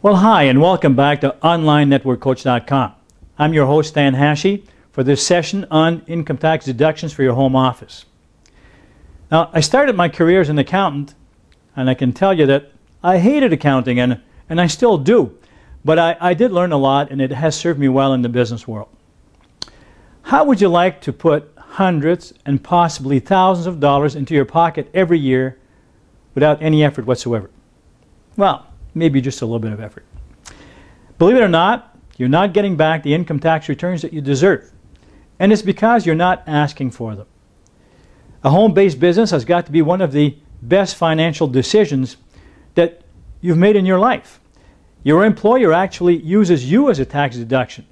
Well, hi, and welcome back to OnlineNetworkCoach.com. I'm your host, Stan Hashey, for this session on income tax deductions for your home office. Now, I started my career as an accountant, and I can tell you that I hated accounting, and I still do. But I did learn a lot, and it has served me well in the business world. How would you like to put hundreds and possibly thousands of dollars into your pocket every year without any effort whatsoever? Well, maybe just a little bit of effort. Believe it or not, you're not getting back the income tax returns that you deserve. And it's because you're not asking for them. A home-based business has got to be one of the best financial decisions that you've made in your life. Your employer actually uses you as a tax deduction.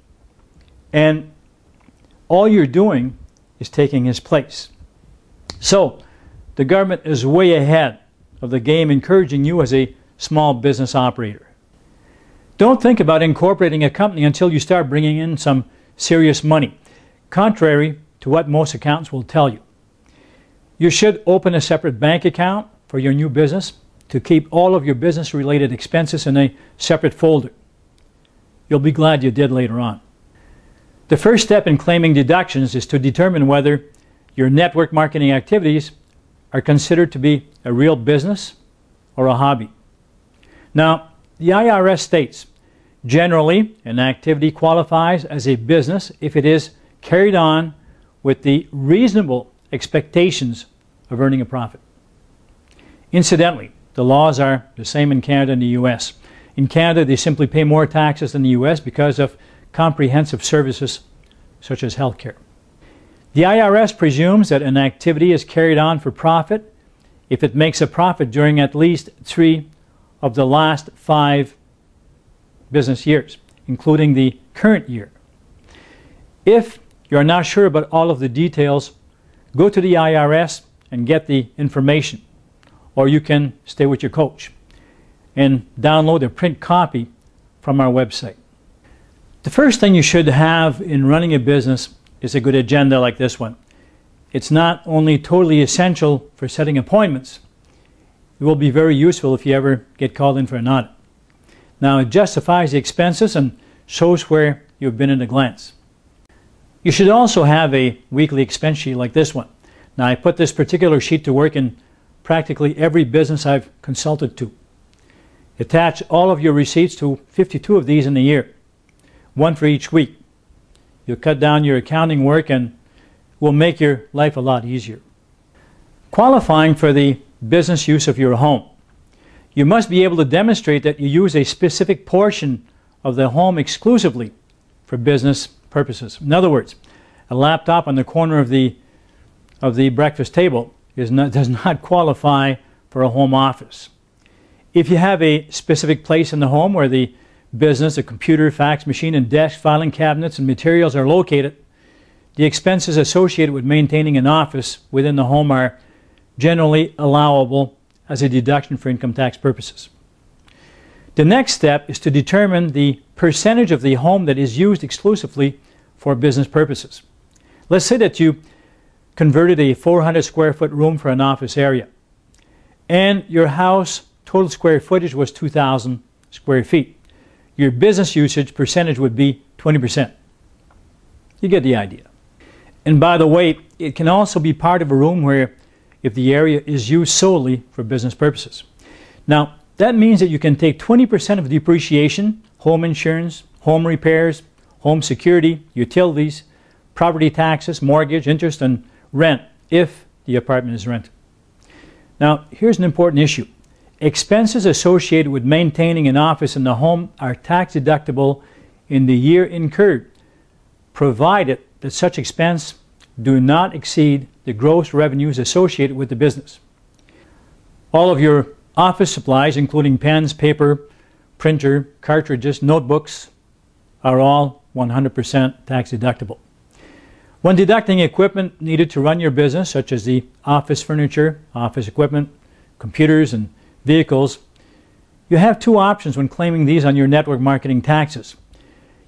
And all you're doing is taking his place. So, the government is way ahead of the game, encouraging you as a small business operator. Don't think about incorporating a company until you start bringing in some serious money, contrary to what most accountants will tell you. You should open a separate bank account for your new business to keep all of your business-related expenses in a separate folder. You'll be glad you did later on. The first step in claiming deductions is to determine whether your network marketing activities are considered to be a real business or a hobby. Now, the IRS states, generally, an activity qualifies as a business if it is carried on with the reasonable expectations of earning a profit. Incidentally, the laws are the same in Canada and the U.S. In Canada, they simply pay more taxes than the U.S. because of comprehensive services such as health care. The IRS presumes that an activity is carried on for profit if it makes a profit during at least 3 of the last 5 business years, including the current year. If you're not sure about all of the details, go to the IRS and get the information, or you can stay with your coach and download a print copy from our website. The first thing you should have in running a business is a good agenda like this one. It's not only totally essential for setting appointments, it will be very useful if you ever get called in for an audit. Now, it justifies the expenses and shows where you've been at a glance. You should also have a weekly expense sheet like this one. Now, I put this particular sheet to work in practically every business I've consulted to. Attach all of your receipts to 52 of these in a year, one for each week. You'll cut down your accounting work and will make your life a lot easier. Qualifying for the business use of your home. You must be able to demonstrate that you use a specific portion of the home exclusively for business purposes. In other words, a laptop on the corner of the breakfast table does not qualify for a home office. If you have a specific place in the home where the business, a computer, fax machine, and desk, filing cabinets, and materials are located, the expenses associated with maintaining an office within the home are generally allowable as a deduction for income tax purposes. The next step is to determine the percentage of the home that is used exclusively for business purposes. Let's say that you converted a 400 square foot room for an office area, and your house total square footage was 2,000 square feet. Your business usage percentage would be 20%. You get the idea. And by the way, it can also be part of a room where if the area is used solely for business purposes. Now, that means that you can take 20% of depreciation, home insurance, home repairs, home security, utilities, property taxes, mortgage, interest, and rent if the apartment is rented. Now, here's an important issue. Expenses associated with maintaining an office in the home are tax deductible in the year incurred, provided that such expense do not exceed the gross revenues associated with the business. All of your office supplies, including pens, paper, printer, cartridges, notebooks, are all 100% tax deductible. When deducting equipment needed to run your business, such as the office furniture, office equipment, computers, and vehicles, you have 2 options when claiming these on your network marketing taxes.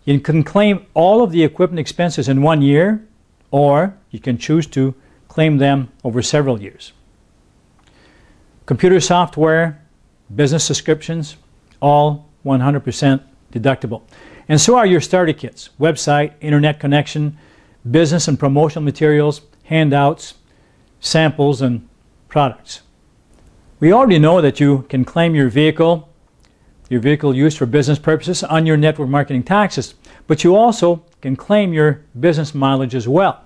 You can claim all of the equipment expenses in 1 year, or you can choose to claim them over several years. Computer software, business subscriptions, all 100% deductible. And so are your starter kits, website, internet connection, business and promotional materials, handouts, samples, and products. We already know that you can claim your vehicle used for business purposes on your network marketing taxes, but you also can claim your business mileage as well.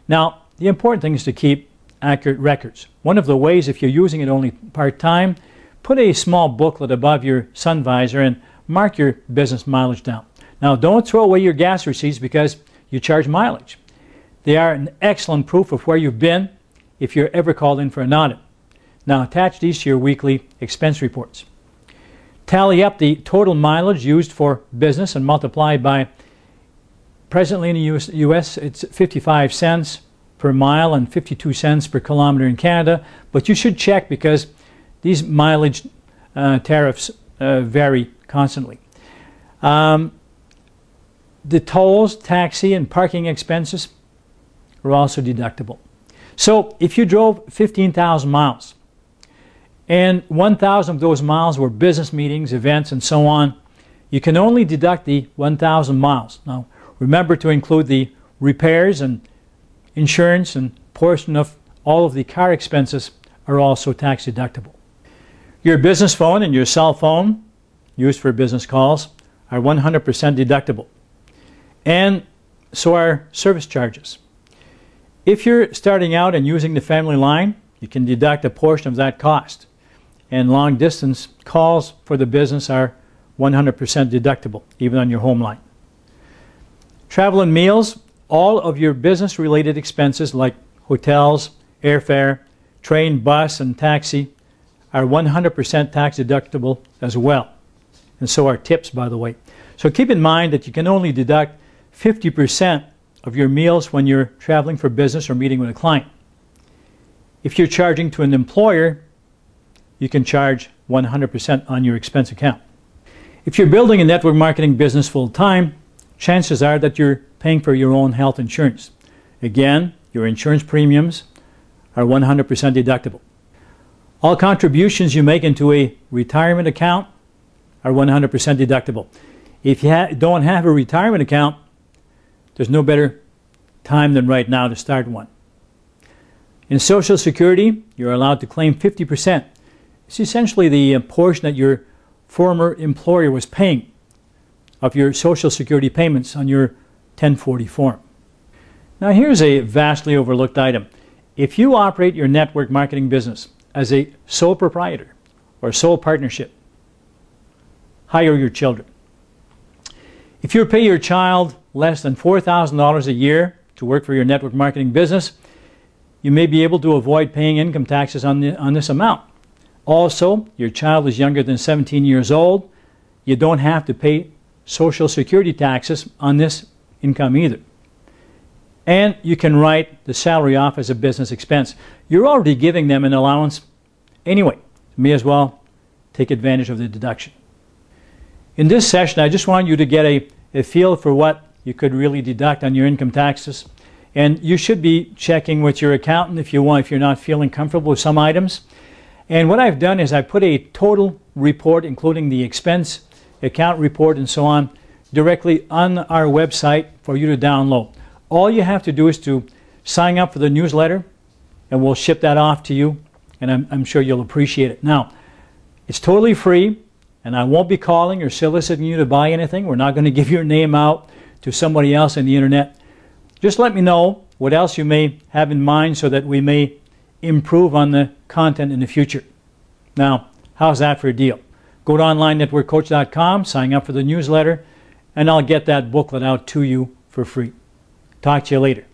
Now, the important thing is to keep accurate records. One of the ways, if you're using it only part-time, put a small booklet above your sun visor and mark your business mileage down. Now, don't throw away your gas receipts because you charge mileage. They are an excellent proof of where you've been if you're ever called in for an audit. Now, attach these to your weekly expense reports. Tally up the total mileage used for business and multiply by, presently in the US it's 55 cents per mile and 52 cents per kilometer in Canada, but you should check because these mileage tariffs vary constantly. The tolls, taxi, and parking expenses are also deductible. So if you drove 15,000 miles and 1,000 of those miles were business meetings, events, and so on, you can only deduct the 1,000 miles. Now, remember to include the repairs and insurance, and portion of all of the car expenses are also tax deductible. Your business phone and your cell phone used for business calls are 100% deductible. And so are service charges. If you're starting out and using the family line, you can deduct a portion of that cost. And long distance calls for the business are 100% deductible, even on your home line. Travel and meals, all of your business related expenses like hotels, airfare, train, bus, and taxi are 100% tax deductible as well. And so are tips, by the way. So keep in mind that you can only deduct 50% of your meals when you're traveling for business or meeting with a client. If you're charging to an employer, you can charge 100% on your expense account. If you're building a network marketing business full-time, chances are that you're paying for your own health insurance. Again, your insurance premiums are 100% deductible. All contributions you make into a retirement account are 100% deductible. If you don't have a retirement account, there's no better time than right now to start one. In Social Security, you're allowed to claim 50%. It's essentially the portion that your former employer was paying of your Social Security payments on your 1040 form. Now here's a vastly overlooked item. If you operate your network marketing business as a sole proprietor or sole partnership, hire your children. If you pay your child less than $4,000 a year to work for your network marketing business, you may be able to avoid paying income taxes on this amount. Also, your child is younger than 17 years old. You don't have to pay Social Security taxes on this income either. And you can write the salary off as a business expense. You're already giving them an allowance anyway. You may as well take advantage of the deduction. In this session, I just want you to get a feel for what you could really deduct on your income taxes. And you should be checking with your accountant if you're not feeling comfortable with some items. And what I've done is I put a total report, including the expense account report and so on, directly on our website for you to download. All you have to do is to sign up for the newsletter, and we'll ship that off to you, and I'm sure you'll appreciate it. Now, it's totally free, and I won't be calling or soliciting you to buy anything. We're not going to give your name out to somebody else on the internet. Just let me know what else you may have in mind so that we may improve on the content in the future. Now, how's that for a deal? Go to onlinenetworkcoach.com, sign up for the newsletter, and I'll get that booklet out to you for free. Talk to you later.